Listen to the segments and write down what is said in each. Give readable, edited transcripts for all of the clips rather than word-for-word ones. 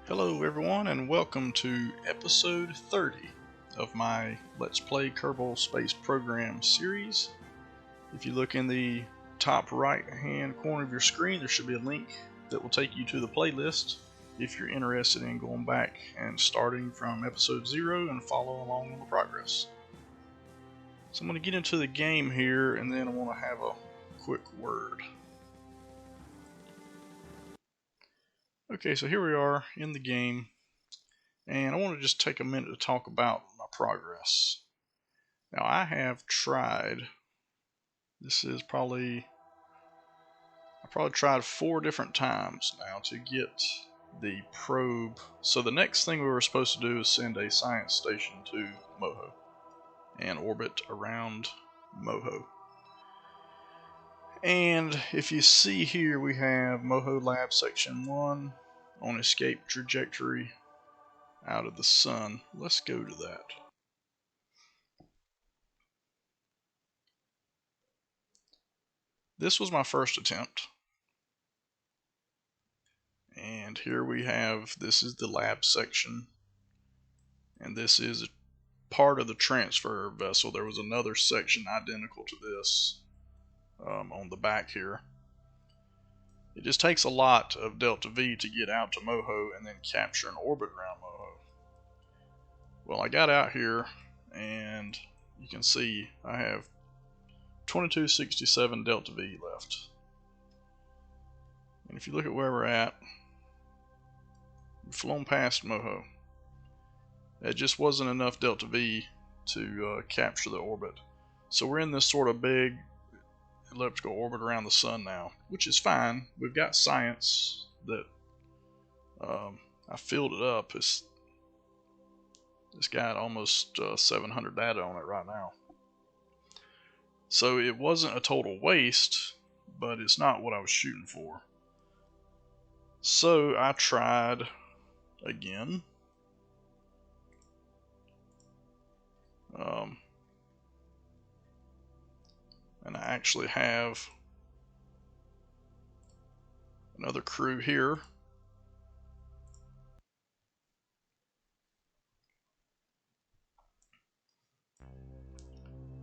Hello everyone and welcome to episode 30 of my Let's Play Kerbal Space Program series. If you look in the top right hand corner of your screen, there should be a link that will take you to the playlist if you're interested in going back and starting from episode 0 and follow along on the progress. So I'm going to get into the game here and then I want to have a quick word. Okay, so here we are in the game, and I want to just take a minute to talk about my progress. Now I have tried, I probably tried 4 different times now to get the probe. So the next thing we were supposed to do is send a science station to Moho and orbit around Moho. And if you see here, we have Moho Lab Section 1 on escape trajectory out of the sun. Let's go to that. This was my first attempt. And here we have, this is the lab section. And this is part of the transfer vessel. There was another section identical to this on the back here. It just takes a lot of Delta V to get out to Moho and then capture an orbit around Moho. Well, I got out here and you can see I have 2267 Delta V left. And if you look at where we're at, we've flown past Moho. It just wasn't enough Delta V to capture the orbit. So we're in this sort of big elliptical orbit around the sun now, which is fine. We've got science that I filled it up. It's got almost 700 data on it right now. So it wasn't a total waste, but it's not what I was shooting for. So I tried again. And I actually have another crew here.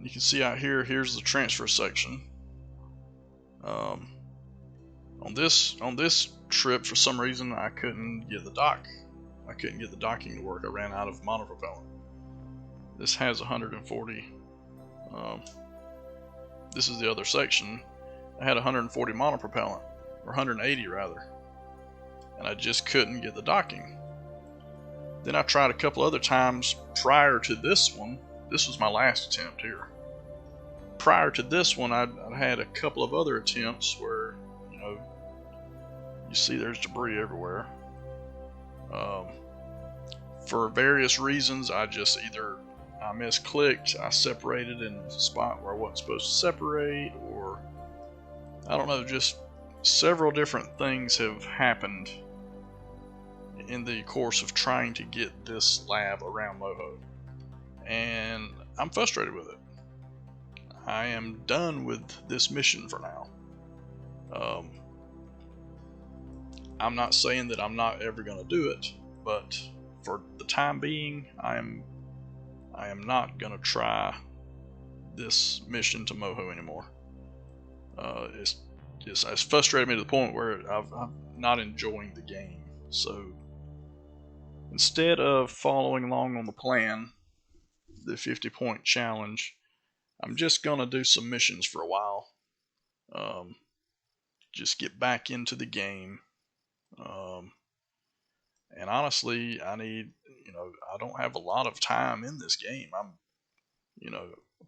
You can see out here, here's the transfer section. On this trip, for some reason, I couldn't get the docking to work. I ran out of monopropellant. This has 140. This is the other section. I had 140 monopropellant, or 180 rather, and I just couldn't get the docking. Then I tried a couple other times prior to this one. This was my last attempt here. Prior to this one, I'd had a couple of other attempts where, you see there's debris everywhere. For various reasons, I misclicked, I separated in a spot where I wasn't supposed to separate, or I don't know, just several different things have happened in the course of trying to get this lab around Moho. And I'm frustrated with it. I am done with this mission for now. I'm not saying that I'm not ever going to do it, but for the time being, I am not going to try this mission to Moho anymore. It's frustrated me to the point where I'm not enjoying the game. So instead of following along on the plan, the 50-point challenge, I'm just going to do some missions for a while. Just get back into the game. And honestly, I don't have a lot of time in this game. I'm,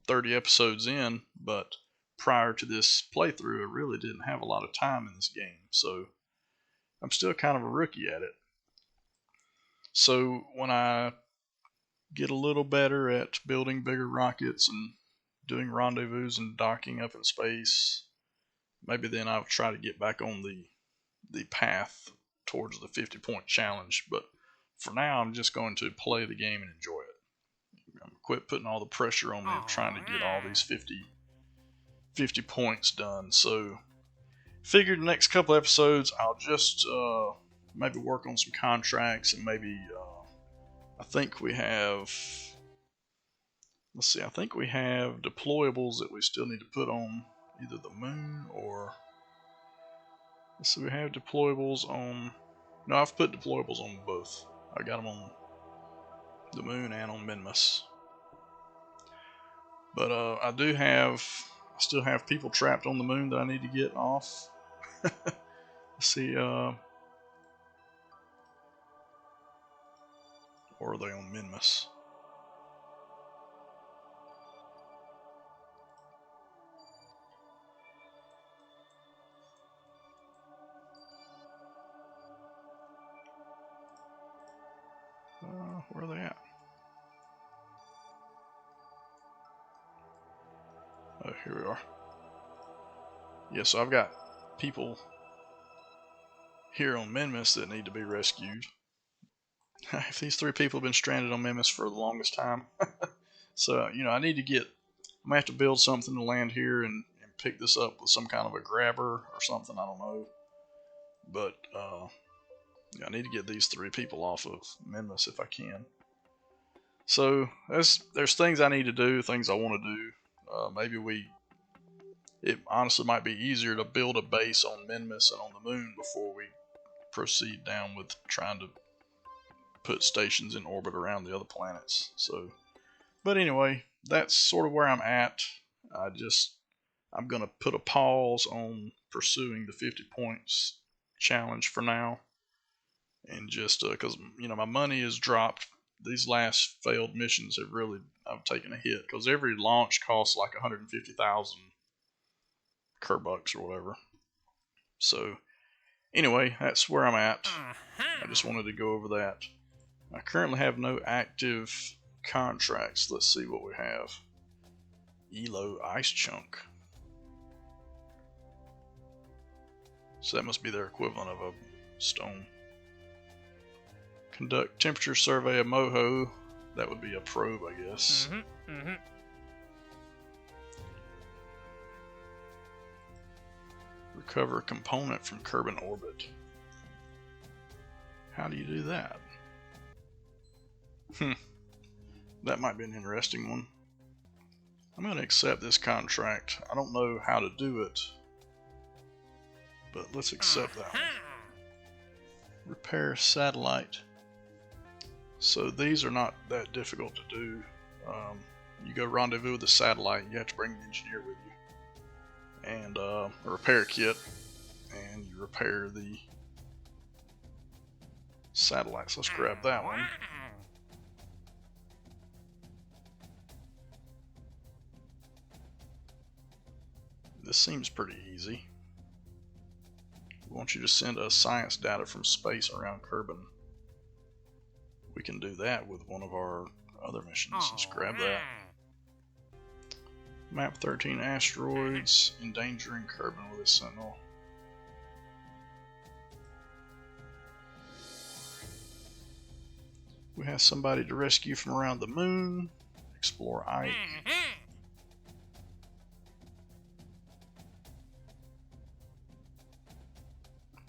30 episodes in, but prior to this playthrough, I really didn't have a lot of time in this game. So I'm still kind of a rookie at it. So when I get a little better at building bigger rockets and doing rendezvous and docking up in space, maybe then I'll try to get back on the path towards the 50-point challenge. But for now, I'm just going to play the game and enjoy it. I'm quit putting all the pressure on me of trying to get all these 50 points done. So figured the next couple episodes I'll just maybe work on some contracts, and maybe I think we have. Let's see. I think we have deployables that we still need to put on either the moon or. Let's see. We have deployables on. No, I've put deployables on both. I got them on the moon and on Minmus. But I still have people trapped on the moon that I need to get off. Let's see, or are they on Minmus? Where are they at? Oh, here we are. Yeah, so I've got people here on Minmus that need to be rescued. If these 3 people have been stranded on Minmus for the longest time. So, I need to I'm going to have to build something to land here and pick this up with some kind of a grabber or something, I don't know. But, I need to get these 3 people off of Minmus if I can. So, there's things I need to do, things I want to do. It honestly might be easier to build a base on Minmus and on the moon before we proceed down with trying to put stations in orbit around the other planets. So, but anyway, that's sort of where I'm at. I'm going to put a pause on pursuing the 50 points challenge for now. And just because, my money has dropped. These last failed missions I've taken a hit because every launch costs like 150,000 Kerbucks or whatever. So, anyway, that's where I'm at. I just wanted to go over that. I currently have no active contracts. Let's see what we have. Elo Ice Chunk. So that must be their equivalent of a stone. Conduct temperature survey of Moho. That would be a probe, I guess. Recover a component from Kerbal orbit. How do you do that? That might be an interesting one. I'm going to accept this contract. I don't know how to do it, but let's accept that one. Repair satellite. So these are not that difficult to do. You go rendezvous with the satellite, you have to bring the engineer with you. And a repair kit, and you repair the satellites. Let's grab that one. This seems pretty easy. We want you to send us science data from space around Kerbal. We can do that with one of our other missions. Let's grab that. Map 13 asteroids, endangering Kerbal with a sentinel. We have somebody to rescue from around the moon. Explore Ike.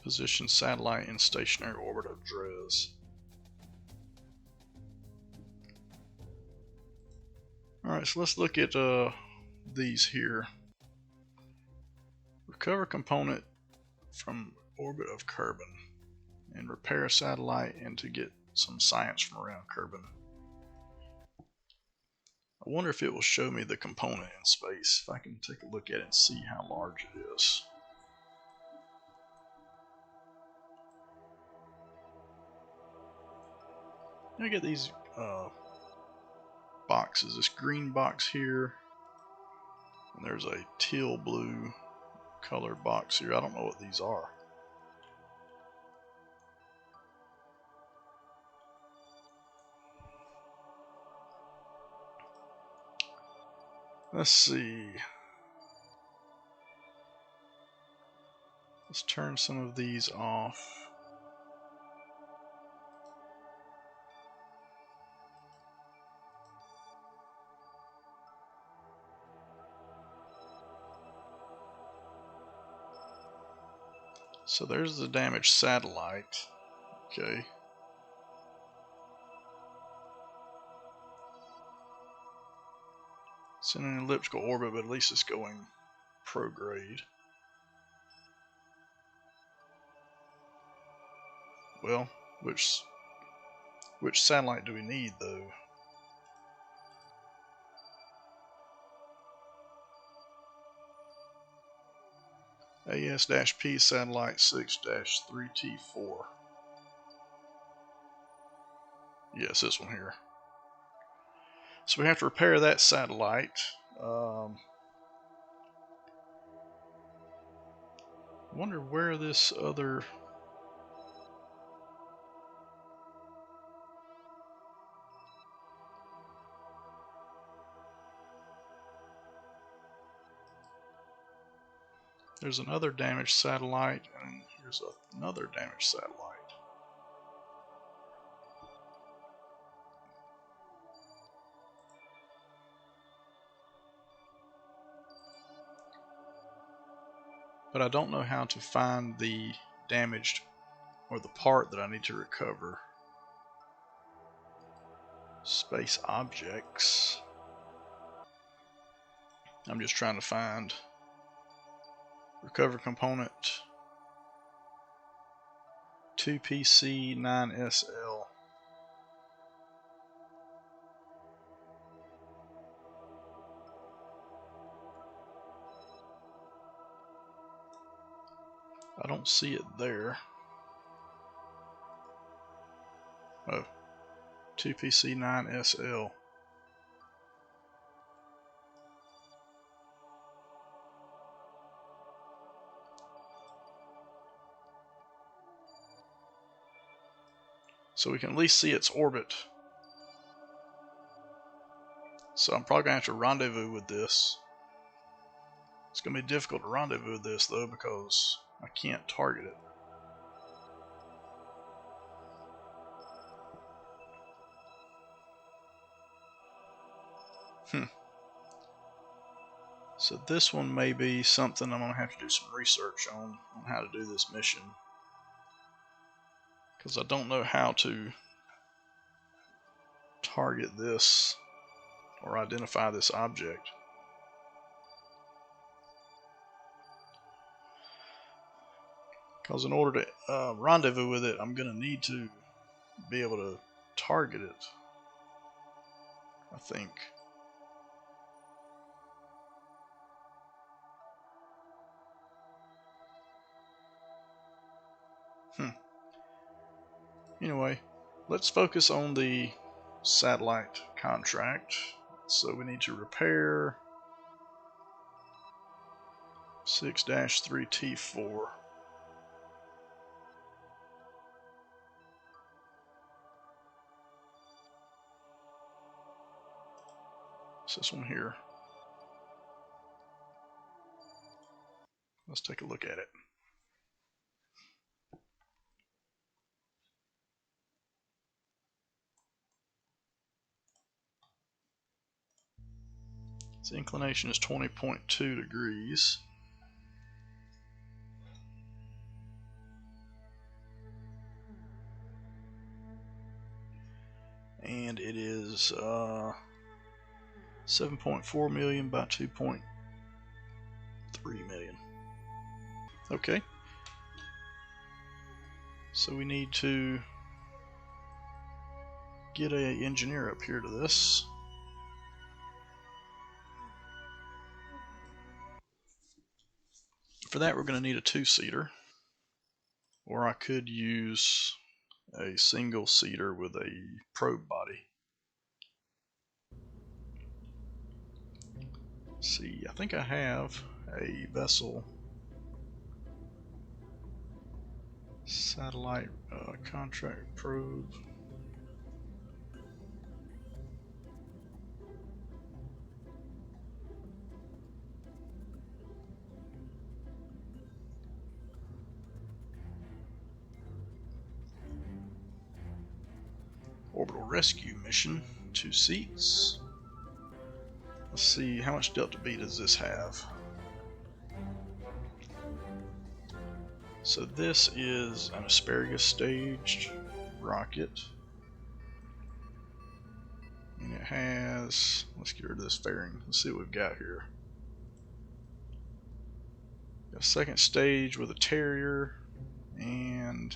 Position satellite in stationary orbit of Dres. Alright, so let's look at these here. Recover component from orbit of Kerbal and repair a satellite and to get some science from around Kerbal. I wonder if it will show me the component in space, if I can take a look at it and see how large it is. I get these boxes, this green box here, and there's a teal blue color box here. I don't know what these are. Let's see. Let's turn some of these off. So there's the damaged satellite. Okay. It's in an elliptical orbit, but at least it's going prograde. Well, which satellite do we need though? AS-P satellite 6-3T4. Yes, this one here. So we have to repair that satellite. Wonder where this other... There's another damaged satellite, and here's another damaged satellite. But I don't know how to find the damaged or the part that I need to recover. Space objects. I'm just trying to find recover component 2PC9SL. I don't see it there. Oh, 2PC9SL. So we can at least see its orbit. So I'm probably going to have to rendezvous with this. It's going to be difficult to rendezvous with this though because I can't target it. So this one may be something I'm going to have to do some research on how to do this mission. Because I don't know how to target this or identify this object. Because in order to rendezvous with it, I'm going to need to be able to target it, I think. Anyway, let's focus on the satellite contract. So we need to repair 6-3T4. It's this one here. Let's take a look at it. Its inclination is 20.2 degrees. And it is 7.4 million by 2.3 million. Okay. So we need to get an engineer up here to this. For that, we're going to need a two-seater, or I could use a single-seater with a probe body. Let's see, I think I have a vessel satellite contract probe. Orbital rescue mission, 2 seats. Let's see, how much delta B does this have? So this is an asparagus staged rocket. And it has, let's get rid of this fairing. Let's see what we've got here. Got a second stage with a Terrier and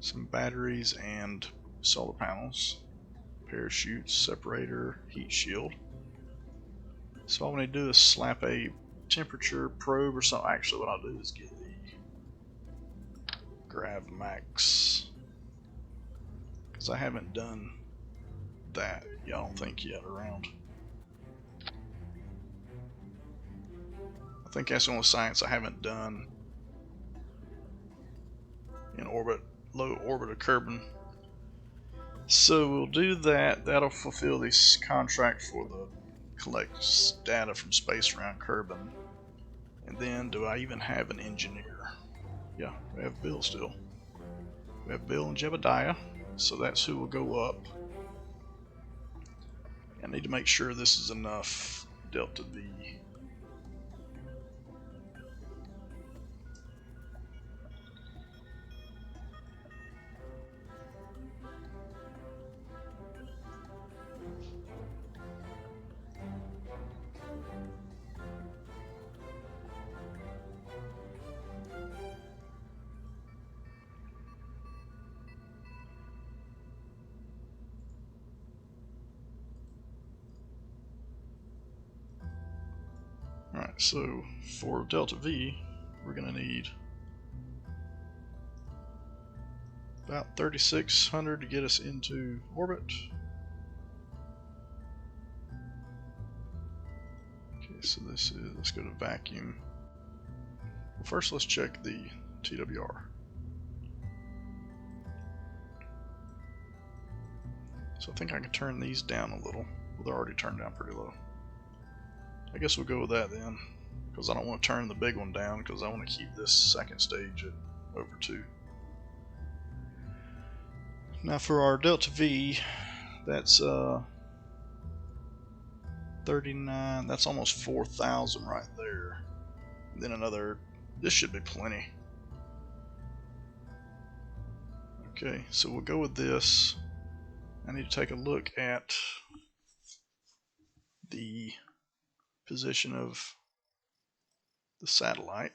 some batteries and solar panels, parachutes, separator, heat shield. So all we need to do is slap a temperature probe or something. Actually, what I'll do is get the Grav Max, because I haven't done that, I don't think yet around. I think that's the only science I haven't done in orbit, low orbit of Kerbal. So we'll do that. That'll fulfill this contract for the collect data from space around Kerbal. And then, do I even have an engineer? Yeah, we have Bill still. We have Bill and Jebediah, so that's who will go up. I need to make sure this is enough Delta V. Alright, so for Delta V, we're going to need about 3,600 to get us into orbit. Okay, so this is, let's go to vacuum. Well, first let's check the TWR. So I think I can turn these down a little. Well, they're already turned down pretty low. I guess we'll go with that then, because I don't want to turn the big one down, because I want to keep this second stage at over 2. Now for our Delta V, that's 39, that's almost 4,000 right there. And then another, this should be plenty. Okay, so we'll go with this. I need to take a look at the position of the satellite.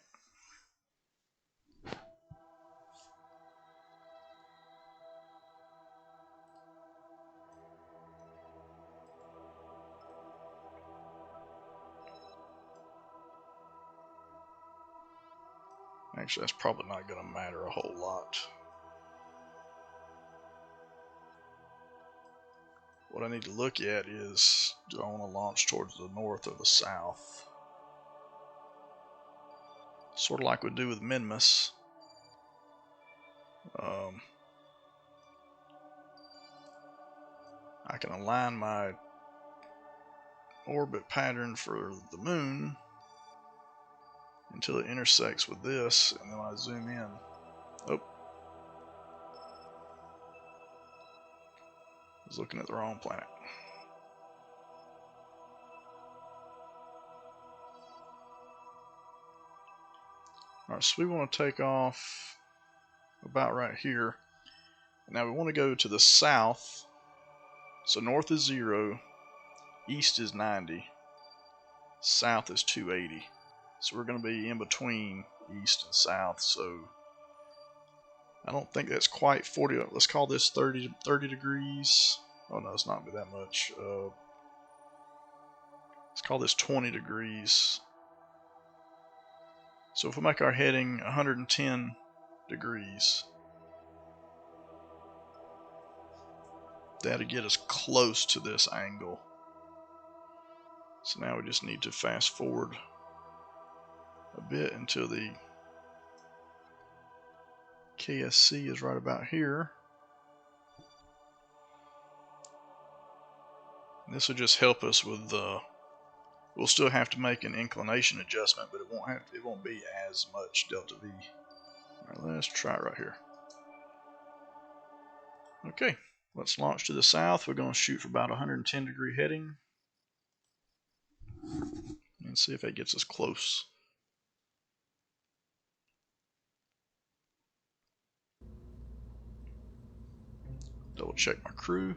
Actually, that's probably not going to matter a whole lot. What I need to look at is, do I want to launch towards the north or the south? Sort of like we do with Minmus. I can align my orbit pattern for the moon until it intersects with this, and then when I zoom in, oh, I was looking at the wrong planet. Alright, so we want to take off about right here. Now we want to go to the south. So north is 0, east is 90, south is 280. So we're going to be in between east and south. So I don't think that's quite 40. Let's call this 30 degrees. Oh no, it's not that much. Let's call this 20 degrees. So if we make our heading 110 degrees, that'll get us close to this angle. So now we just need to fast forward a bit until the KSC is right about here. And this will just help us with we'll still have to make an inclination adjustment, but it won't be as much Delta V. Alright, let's try it right here. Okay, let's launch to the south. We're going to shoot for about 110 degree heading and see if that gets us close. Double check my crew.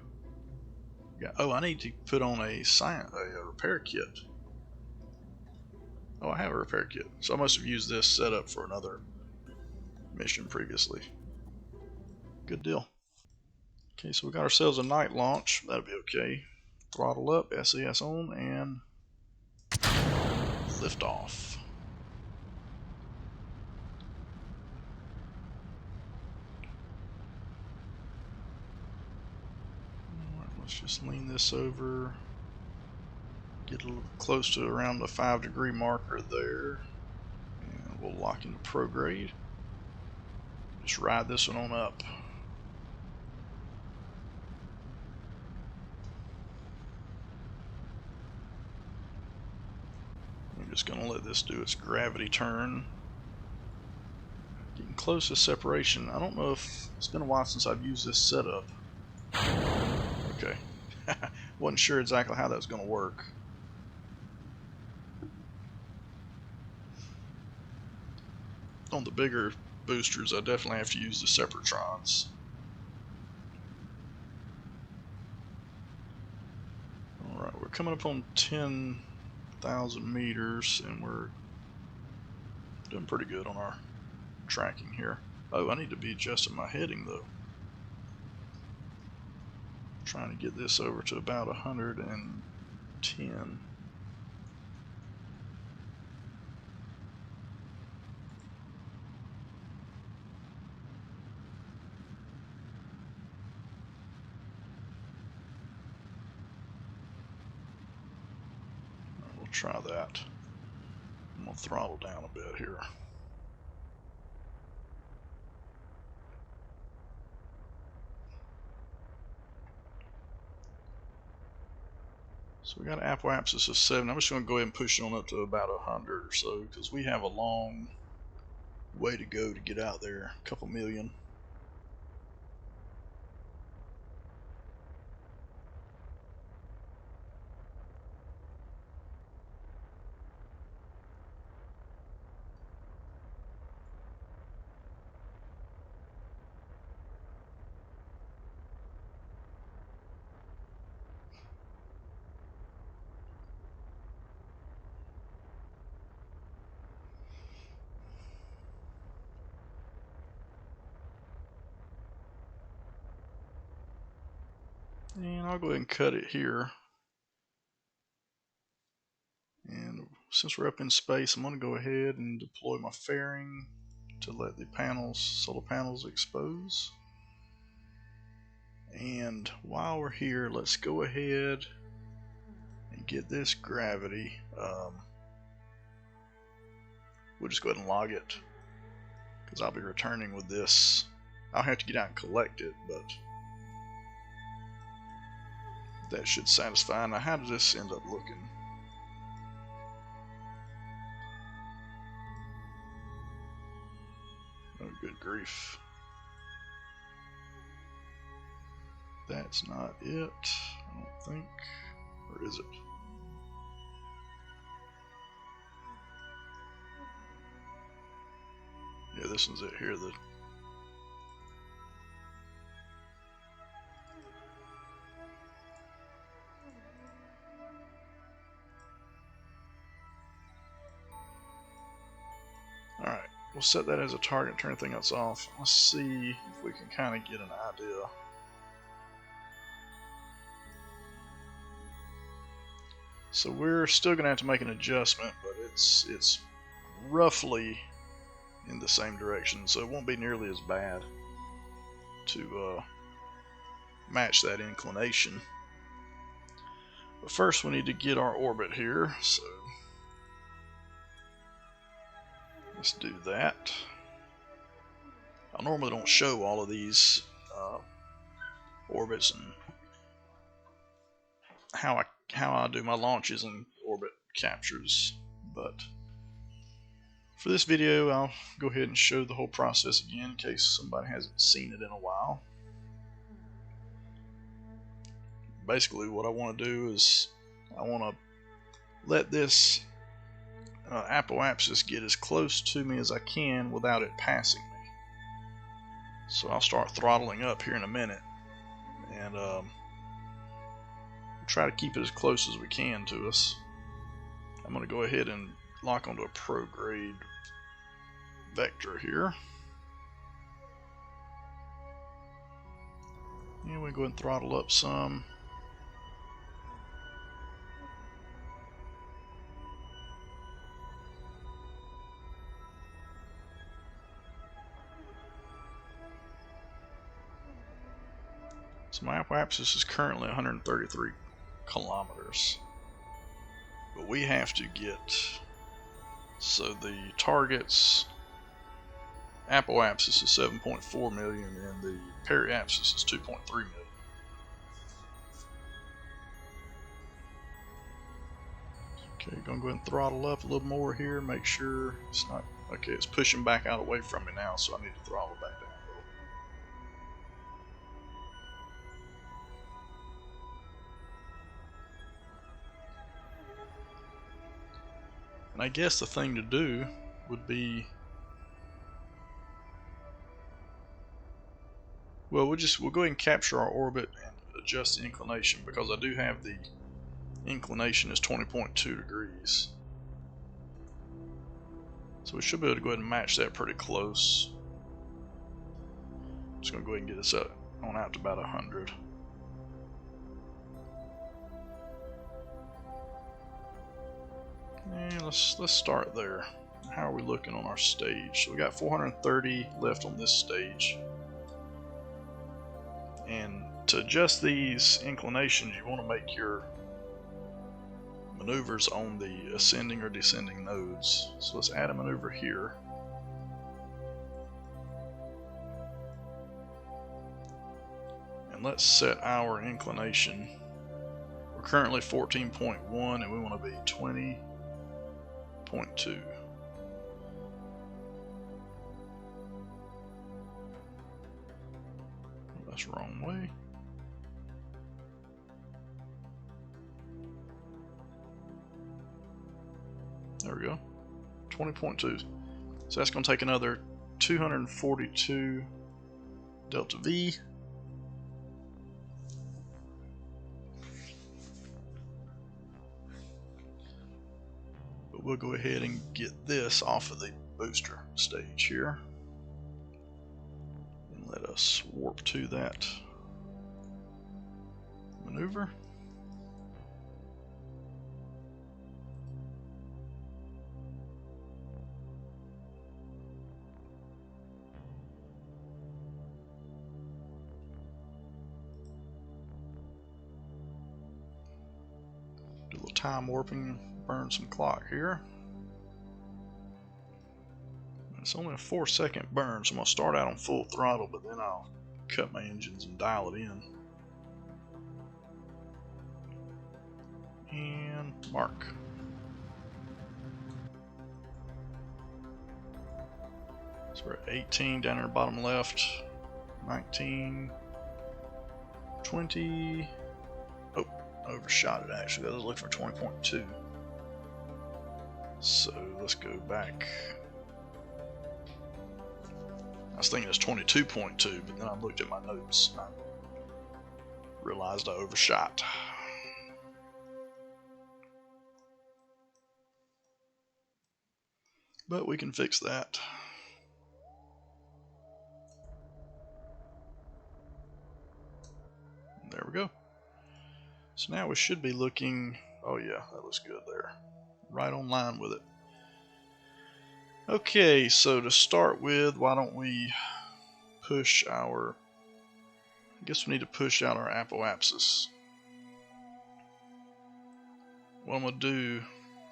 Oh, I need to put on a repair kit. Oh, I have a repair kit, so I must have used this setup for another mission previously. Good deal. Okay, so we got ourselves a night launch. That'll be okay. Throttle up, SAS on, and lift off. Alright, let's just lean this over. Get a little close to around the 5-degree marker there. And we'll lock into prograde. Just ride this one on up. I'm just going to let this do its gravity turn. Getting close to separation. I don't know if it's been a while since I've used this setup. Okay. Wasn't sure exactly how that was going to work. On the bigger boosters, I definitely have to use the separatrons. Alright, we're coming up on 10,000 meters, and we're doing pretty good on our tracking here. Oh, I need to be adjusting my heading though. Trying to get this over to about 110. We'll try that. I'm going to throttle down a bit here. So we got an apoapsis of 7. I'm just going to go ahead and push it on up to about 100 or so, because we have a long way to go to get out there. A couple million. And I'll go ahead and cut it here. And since we're up in space, I'm going to go ahead and deploy my fairing to let the solar panels expose. And while we're here, let's go ahead and get this gravity. We'll just go ahead and log it, because I'll be returning with this. I'll have to get out and collect it, but that should satisfy. Now, how does this end up looking? Oh, good grief. That's not it, I don't think. Or is it? Yeah, this one's it here. Alright, we'll set that as a target, turn everything else off. Let's see if we can kind of get an idea. So we're still going to have to make an adjustment, but it's roughly in the same direction, so it won't be nearly as bad to match that inclination. But first we need to get our orbit here, so let's do that. I normally don't show all of these orbits and how I do my launches and orbit captures, but for this video I'll go ahead and show the whole process again in case somebody hasn't seen it in a while. Basically what I want to do is I want to let this apoapsis get as close to me as I can without it passing me. So I'll start throttling up here in a minute, and try to keep it as close as we can to us. I'm going to go ahead and lock onto a prograde vector here. And we go ahead and throttle up some. So my apoapsis is currently 133 kilometers. But we have to get, so the target's apoapsis is 7.4 million and the periapsis is 2.3 million. Okay, gonna go ahead and throttle up a little more here, make sure it's not, okay, it's pushing back out away from me now, so I need to throttle back down a little. And I guess the thing to do would be, well, we'll go ahead and capture our orbit and adjust the inclination, because I do have the inclination is 20.2 degrees. So we should be able to go ahead and match that pretty close. Just gonna go ahead and get this up on out to about 100. And let's start there. How are we looking on our stage? So we got 430 left on this stage. And to adjust these inclinations, you want to make your maneuvers on the ascending or descending nodes. So let's add a maneuver here. And let's set our inclination. We're currently 14.1 and we want to be 20.2. That's the wrong way. There we go. 20.2. So that's going to take another 242 delta V. But we'll go ahead and get this off of the booster stage here. And let us warp to that maneuver. Do a little time warping, burn some clock here. It's only a 4-second burn, so I'm going to start out on full throttle, but then I'll cut my engines and dial it in. And mark. So we're at 18 down in the bottom left, 19, 20. Oh, overshot it actually. I was looking for 20.2. So let's go back. I was thinking it's 22.2, but then I looked at my notes and I realized I overshot. But we can fix that. And there we go. So now we should be looking, oh yeah, that looks good there. Right on line with it. Okay, so to start with, why don't we push our, I guess we need to push out our apoapsis. What I'm going to do,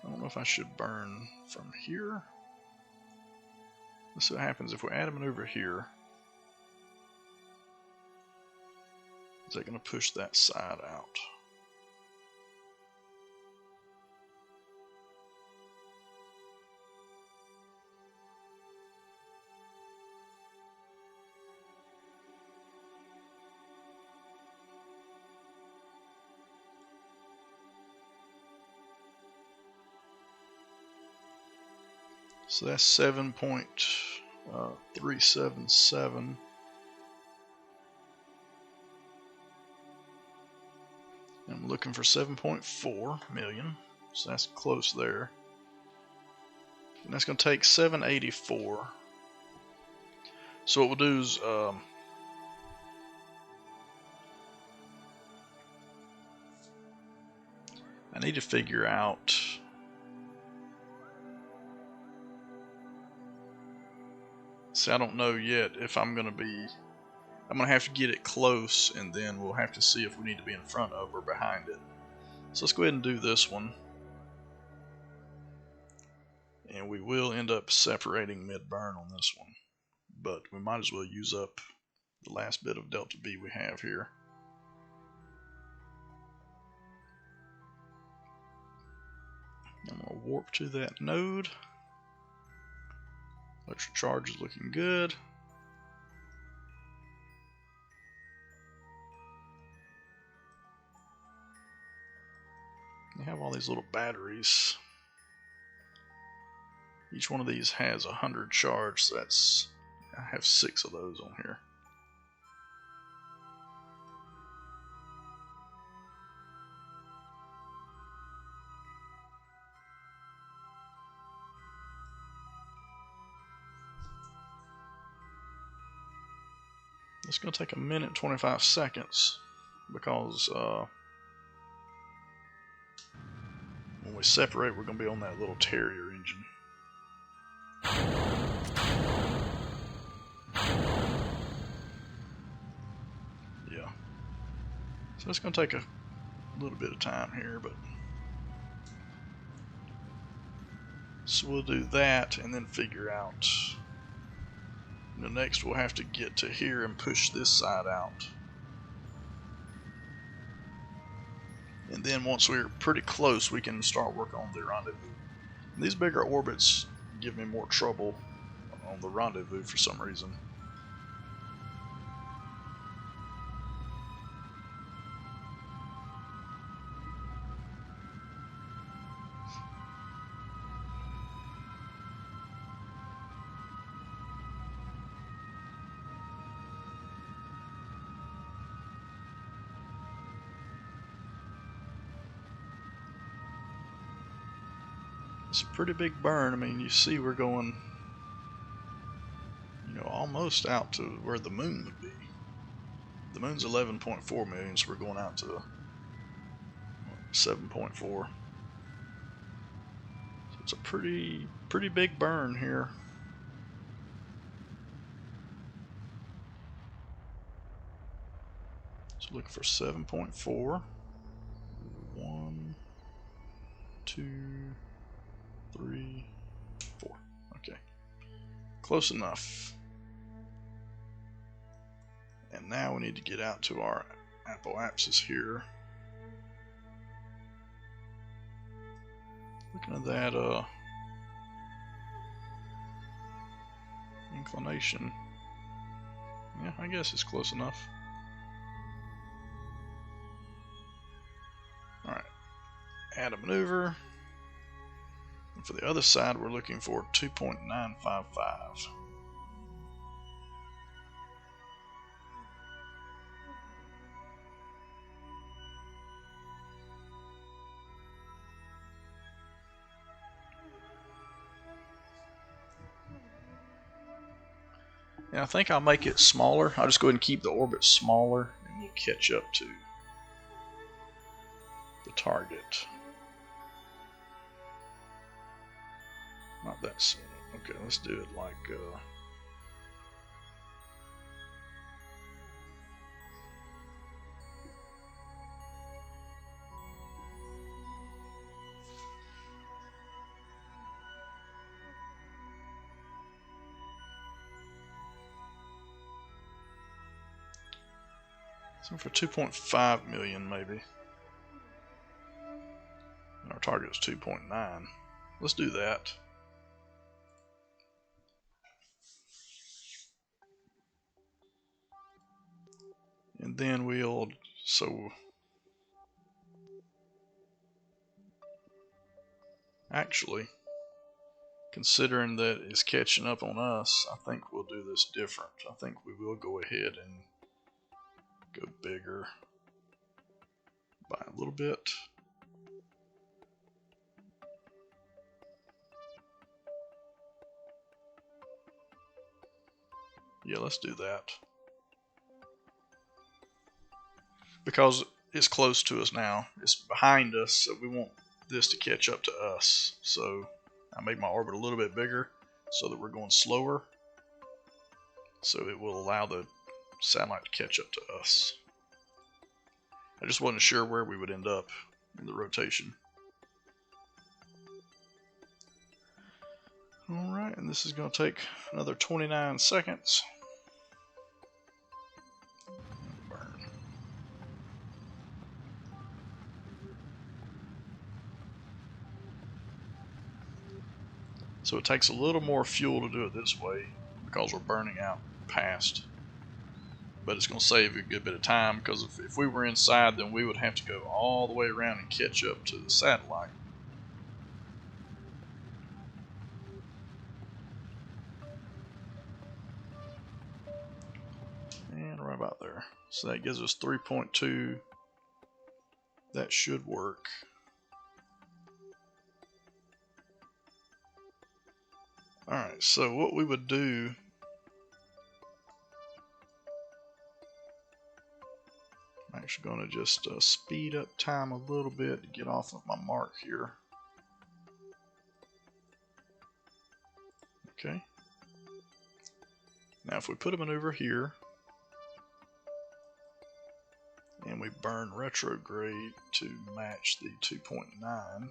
I don't know if I should burn from here. Let's see what happens if we add a maneuver here. Is that going to push that side out? So that's 7.377. I'm looking for 7.4 million, so that's close there. And that's going to take 784. So what we'll do is I need to figure out I don't know yet if I'm going to have to get it close, and then we'll have to see if we need to be in front of or behind it. So let's go ahead and do this one. And we will end up separating mid-burn on this one. But we might as well use up the last bit of delta V we have here. I'm going to warp to that node. Electric charge is looking good. You have all these little batteries. Each one of these has 100 charge, so I have 6 of those on here. It's going to take 1 minute and 25 seconds because when we separate, we're going to be on that little Terrier engine. Yeah. So it's going to take a little bit of time here, but so we'll do that and then figure out. Next we'll have to get to here and push this side out. And then once we're pretty close, we can start working on the rendezvous. And these bigger orbits give me more trouble on the rendezvous for some reason. It's a pretty big burn. I mean, you see we're going, almost out to where the moon would be. The moon's 11.4 million, so we're going out to 7.4. So it's a pretty big burn here. So looking for 7.4. 1, 2, 3, 4. Okay. Close enough. And now we need to get out to our apoapsis here. Looking at that inclination. Yeah, I guess it's close enough. Alright. Add a maneuver. And for the other side, we're looking for 2.955. And I think I'll make it smaller. I'll just go ahead and keep the orbit smaller, and we'll catch up to the target. Not that soon. Okay, let's do it like so for 2.5 million maybe. And our target is 2.9. Let's do that. And then we'll, actually, considering that it's catching up on us, I think we'll do this different. I think we will go ahead and go bigger by a little bit. Yeah, let's do that. Because it's close to us now. It's behind us, so we want this to catch up to us. So I made my orbit a little bit bigger so that we're going slower. So it will allow the satellite to catch up to us. I just wasn't sure where we would end up in the rotation. Alright, and this is going to take another 29 seconds. Burn. So it takes a little more fuel to do it this way because we're burning out past. But it's going to save a good bit of time, because if we were inside, then we would have to go all the way around and catch up to the satellite. And right about there. So that gives us 3.2. That should work. Alright, so what we would do, I'm actually going to just speed up time a little bit to get off of my mark here. Okay. Now if we put a maneuver here, and we burn retrograde to match the 2.9,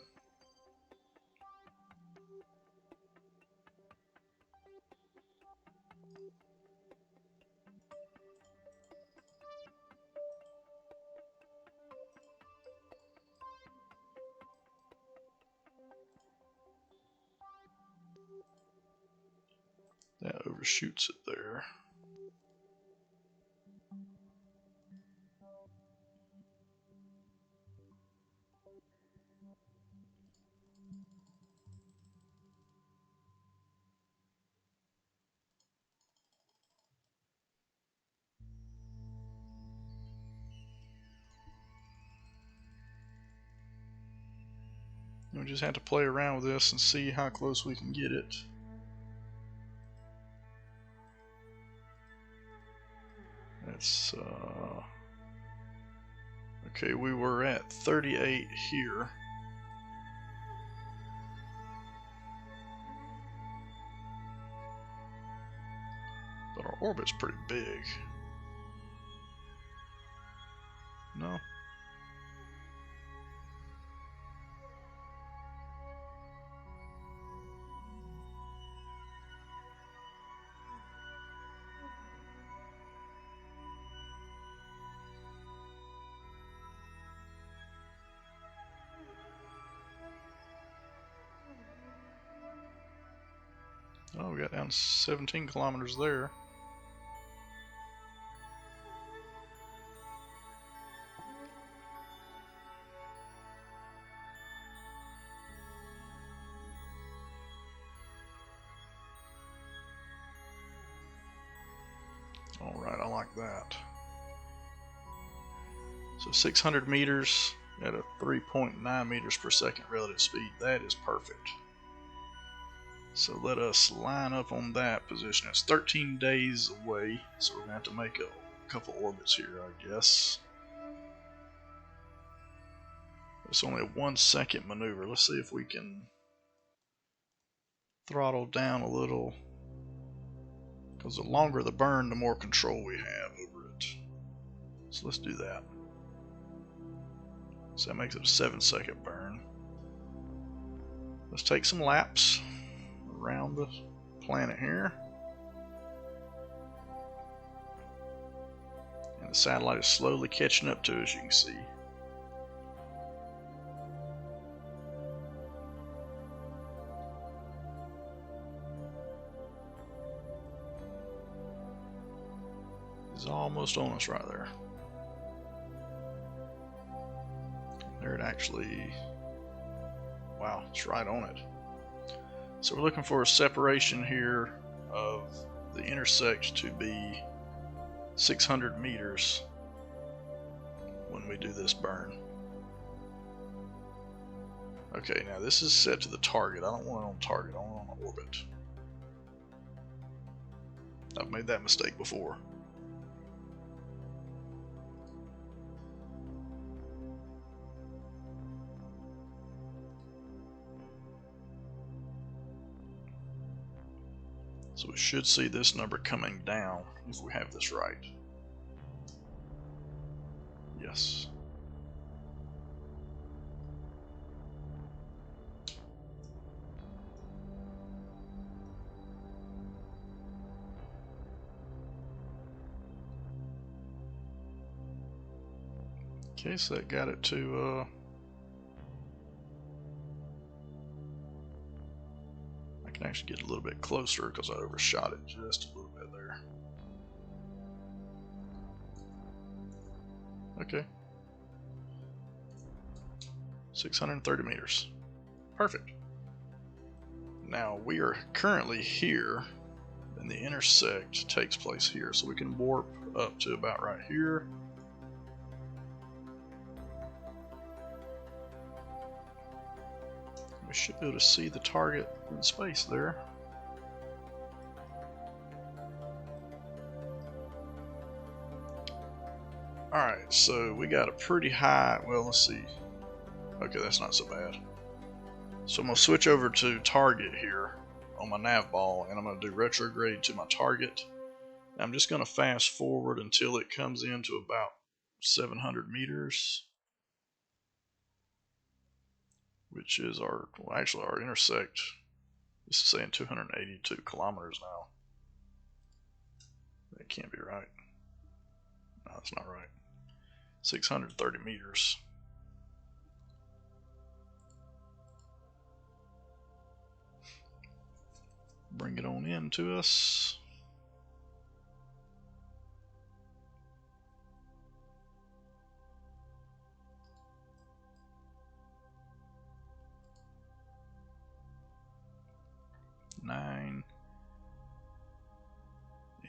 that overshoots it there. We just have to play around with this and see how close we can get it. That's okay, we were at 38 here. But our orbit's pretty big. No? Oh, we got down 17 kilometers there. Alright, I like that. So 600 meters at a 3.9 meters per second relative speed. That is perfect. So let us line up on that position. It's 13 days away, so we're going to have to make a couple orbits here, I guess. It's only a 1 second maneuver. Let's see if we can throttle down a little, because the longer the burn, the more control we have over it. So let's do that. So that makes it a 7-second burn. Let's take some laps around the planet here. And the satellite is slowly catching up to us, you can see. It's almost on us right there. There it actually, wow, it's right on it. So we're looking for a separation here of the intersect to be 600 meters when we do this burn. Okay, now this is set to the target. I don't want it on target, I want it on orbit. I've made that mistake before. So we should see this number coming down if we have this right. Yes. Okay, so that got it to I can actually get a little bit closer because I overshot it just a little bit there. Okay. 630 meters. Perfect. Now we are currently here, and the intersect takes place here, so we can warp up to about right here. We should be able to see the target in space there. Alright, so we got a pretty high, well, let's see. Okay, that's not so bad. So I'm going to switch over to target here on my nav ball, and I'm going to do retrograde to my target. I'm just going to fast forward until it comes into about 700 meters, which is our, well, actually our intersect is saying 282 kilometers now. That can't be right. No, that's not right. 630 meters. Bring it on in to us. Nine,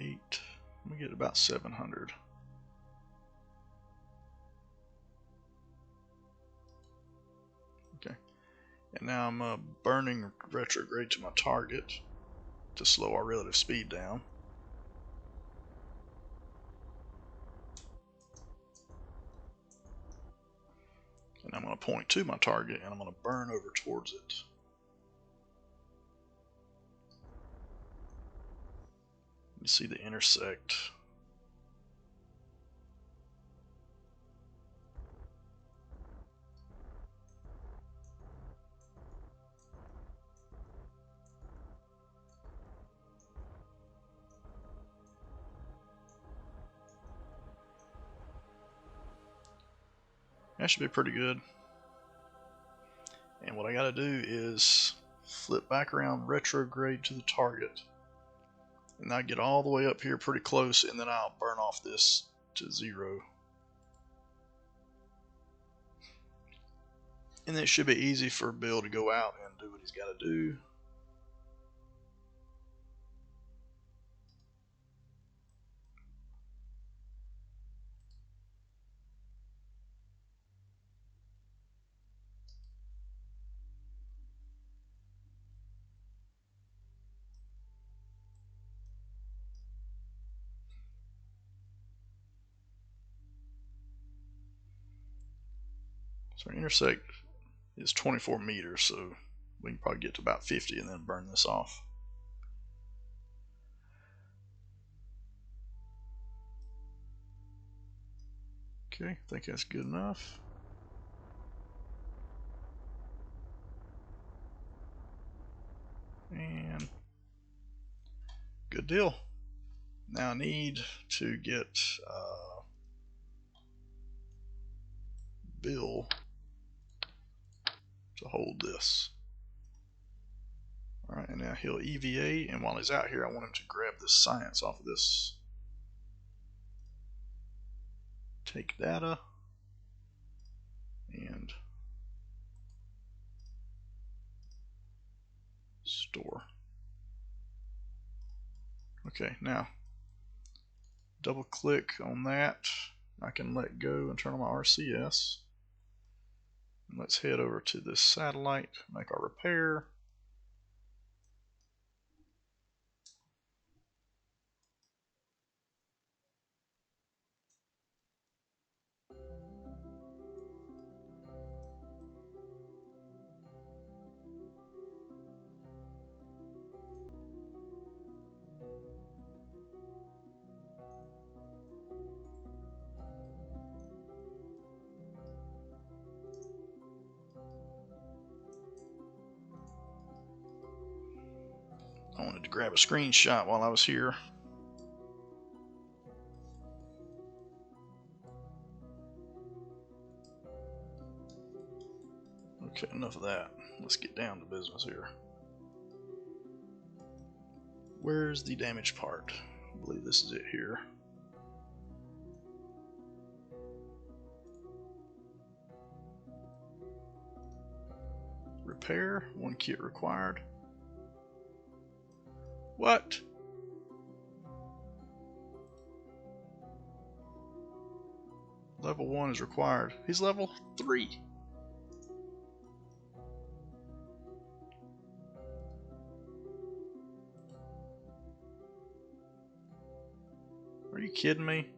8. We get about 700. Okay, and now I'm burning retrograde to my target to slow our relative speed down. And I'm going to point to my target and I'm going to burn over towards it. You see the intersect. That should be pretty good. And what I got to do is flip back around, retrograde to the target. And I get all the way up here pretty close, and then I'll burn off this to 0. And then it should be easy for Bill to go out and do what he's got to do. So our intersect is 24 meters, so we can probably get to about 50 and then burn this off. Okay, I think that's good enough. And good deal. Now I need to get Bill to hold this. Alright, and now he'll EVA, and while he's out here, I want him to grab this science off of this. Take data, and store. Okay, now double click on that. I can let go and turn on my RCS. Let's head over to this satellite, make our repair. I wanted to grab a screenshot while I was here. Okay, enough of that. Let's get down to business here. Where's the damaged part? I believe this is it here. Repair, 1 kit required. What? Level 1 is required. He's level 3. Are you kidding me?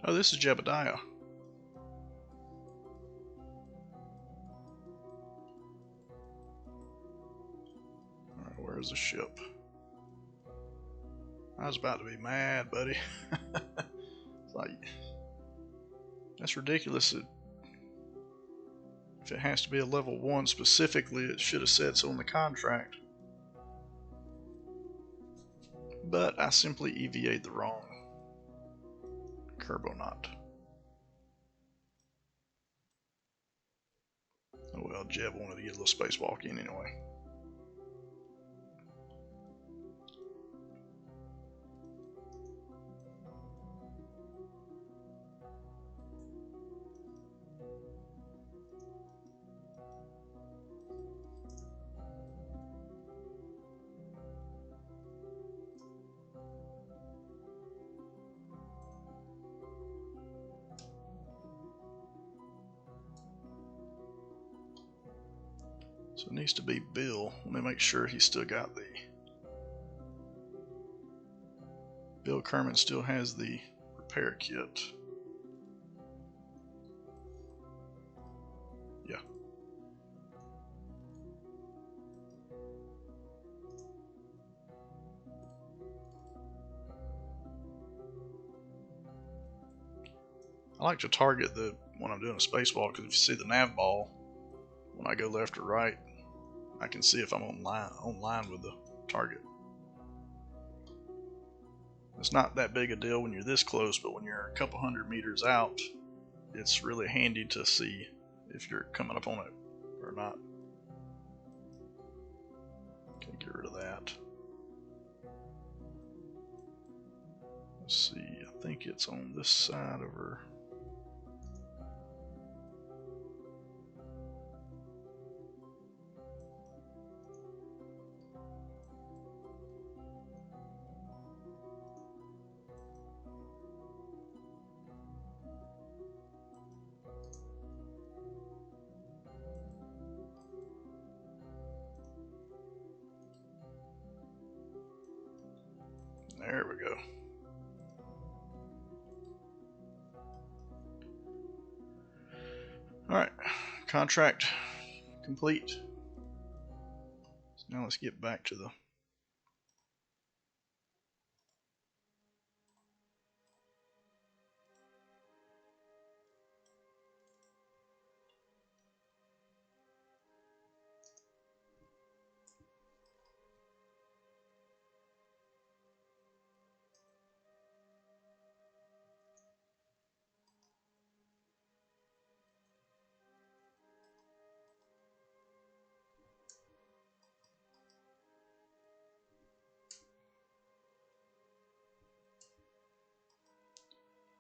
Oh, this is Jebediah. Alright, where's the ship? I was about to be mad, buddy. It's like, that's ridiculous. If it has to be a level 1 specifically, it should have said so in the contract. But I simply EVA'd the wrong Kerbal knot. Oh well, Jeb wanted to get a little spacewalk in anyway. So it needs to be Bill. Let me make sure he's still got the... Bill Kerman still has the repair kit. Yeah. I like to target when I'm doing a spacewalk, because if you see the nav ball, when I go left or right, I can see if I'm on line with the target. It's not that big a deal when you're this close, but when you're a couple 100 meters out, it's really handy to see if you're coming up on it or not. Okay, get rid of that. Let's see, I think it's on this side over. There we go. Alright, contract complete. So now let's get back to the...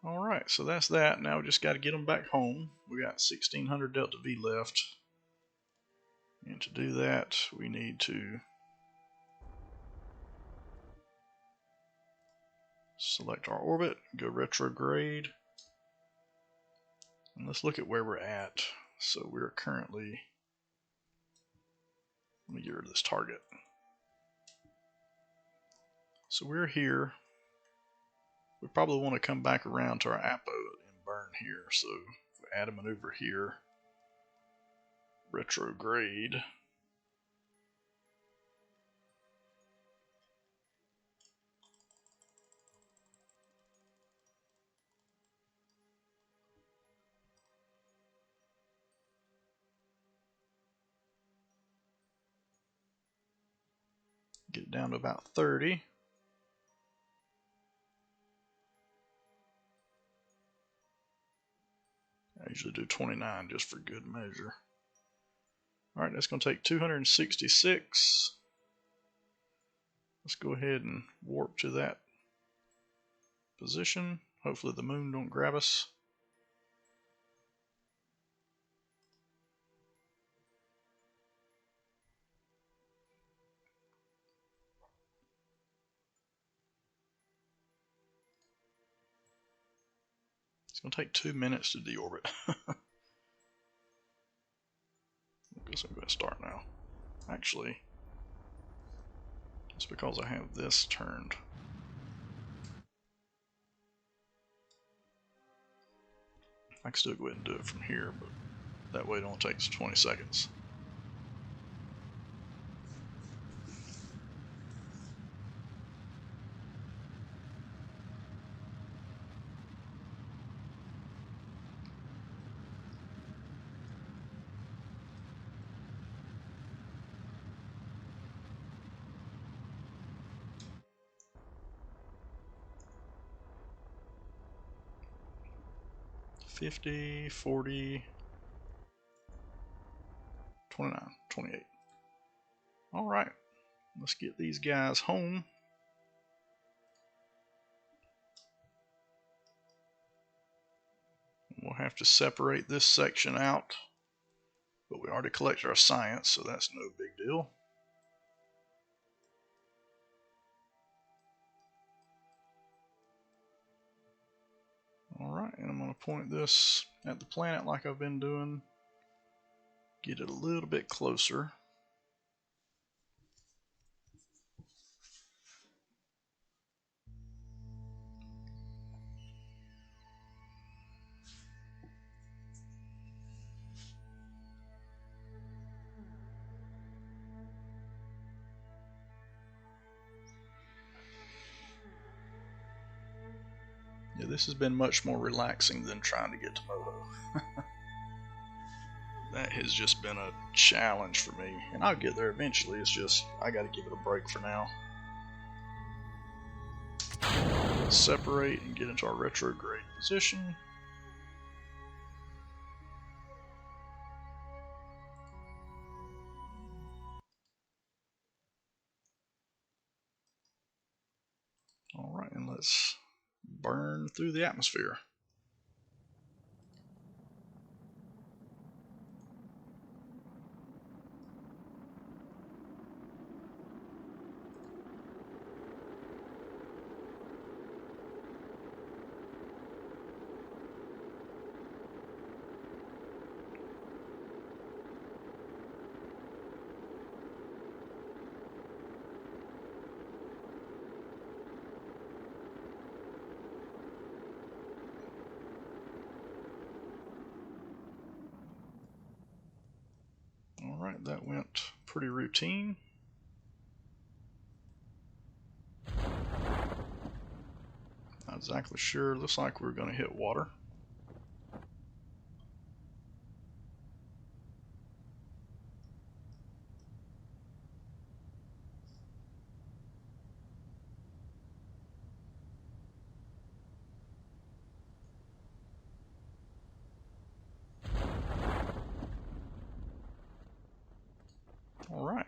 Alright, so that's that. Now we just got to get them back home. We got 1600 Delta V left. And to do that, we need to select our orbit, go retrograde, and let's look at where we're at. So we're currently, let me get rid of this target. So we're here. We probably want to come back around to our Apo and burn here. So if we add a maneuver here, retrograde. Get it down to about 30. I usually do 29 just for good measure. Alright, that's going to take 266. Let's go ahead and warp to that position. Hopefully the moon don't grab us. It's going to take 2 minutes to deorbit. I guess I'm going to start now. Actually, it's because I have this turned. I can still go ahead and do it from here, but that way it only takes 20 seconds. $50, $40, $29, $28. Alright, let's get these guys home. We'll have to separate this section out, but we already collected our science, so that's no big deal. Alright, and I'm going to point this at the planet like I've been doing. Get it a little bit closer. Yeah, this has been much more relaxing than trying to get to Moto. That has just been a challenge for me, and I'll get there eventually. It's just I got to give it a break for now. Separate and get into our retrograde position. Alright, and let's burn through the atmosphere. Alright, that went pretty routine. Not exactly sure. Looks like we're going to hit water. Alright.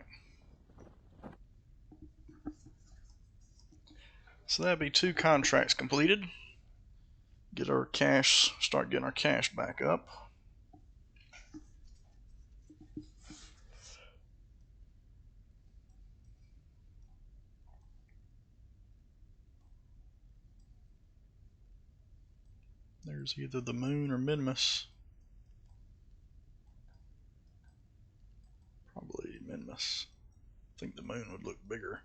So that'd be 2 contracts completed. get our cash, start getting our cash back up. There's either the moon or Minmus. Probably Minmus. I think the moon would look bigger.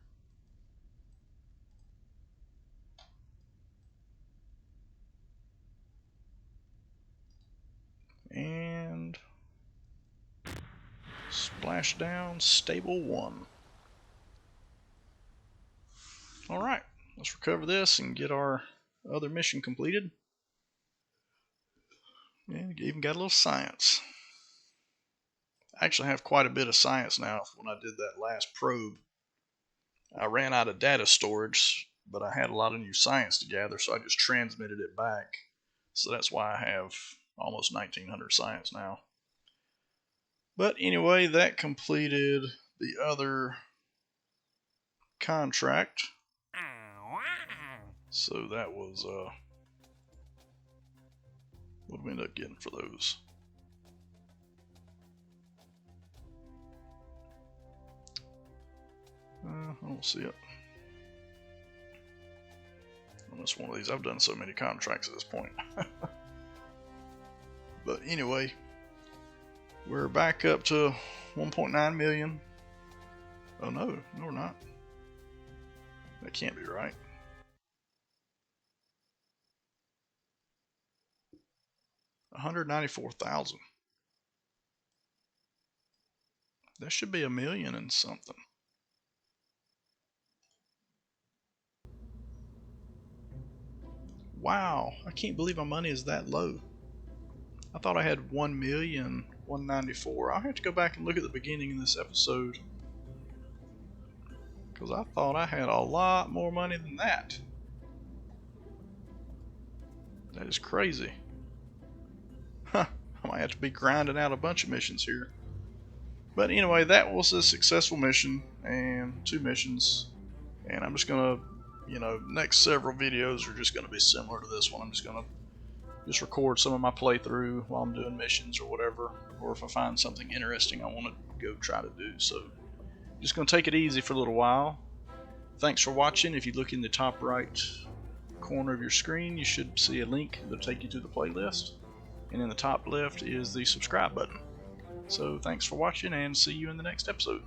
And splashdown, stable 1. Alright, let's recover this and get our other mission completed. And even got a little science. I actually have quite a bit of science now. When I did that last probe, I ran out of data storage, but I had a lot of new science to gather, so I just transmitted it back. So that's why I have almost 1900 science now. But anyway, that completed the other contract. So that was, what did we end up getting for those? I don't see it. That's one of these. I've done so many contracts at this point. But anyway, we're back up to 1.9 million. Oh no, we're not. That can't be right. $194,000. That should be $1 million and something. Wow, I can't believe my money is that low. I thought I had 1,194,000. I'll have to go back and look at the beginning of this episode, because I thought I had a lot more money than that. That is crazy. Huh, I might have to be grinding out a bunch of missions here. But anyway, that was a successful mission, and 2 missions. And I'm just gonna, next several videos are just gonna be similar to this one. I'm just gonna record some of my playthrough while I'm doing missions or whatever, or if I find something interesting I want to go try to do. So just gonna take it easy for a little while. Thanks for watching. If you look in the top right corner of your screen, you should see a link that'll take you to the playlist, and in the top left is the subscribe button. So thanks for watching, and see you in the next episode.